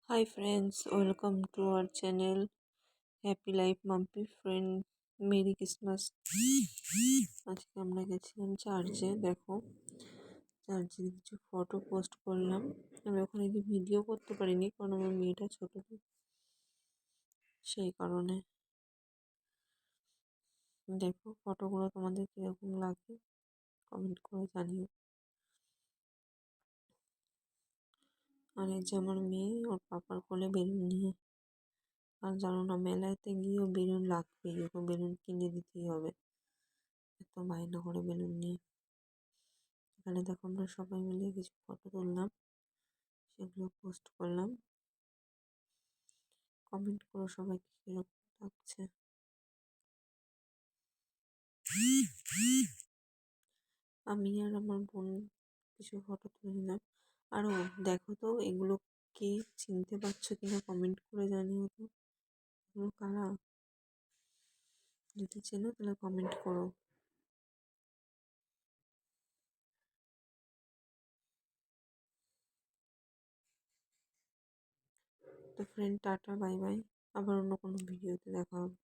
Hi friends, welcome to our channel. Happy Life Mumpy friend. Merry Christmas. আজকে আমরা গেছিলাম চার্চে। দেখো চার্চে কিছু ফটো পোস্ট করলাম। আমি ওখানে গিয়ে ভিডিও করতে পারিনি কারণ আমার মেয়েটা ছোট তো, সেই কারণে। দেখো ফটোগুলো তোমাদের কিরকম লাগে কমেন্ট করে জানিও। আর এই যে আমার মেয়ে ওর পাপার কোলে বেলুন নিয়ে। আর জানো না, মেলাতে গিয়েও বেলুন লাগবেই, ওকে বেলুন কিনে দিতেই হবে, এত বায়না করে বেলুন নিয়ে। এখানে দেখো আমরা সবাই মিলে কিছু ফটো তুললাম, সেগুলো পোস্ট করলাম। কমেন্ট করো সবাই কিরকম লাগছে। আমি আর আমার বোন কিছু ফটো তুলে নিলাম। আরও দেখো তো এগুলো কে চিনতে পারছো কিনা কমেন্ট করে জানিও তো, এগুলো কারা, যদি চেনো তাহলে কমেন্ট করো। তো ফ্রেন্ড টাটা বাই বাই, আবার অন্য কোনো ভিডিওতে দেখা হবে।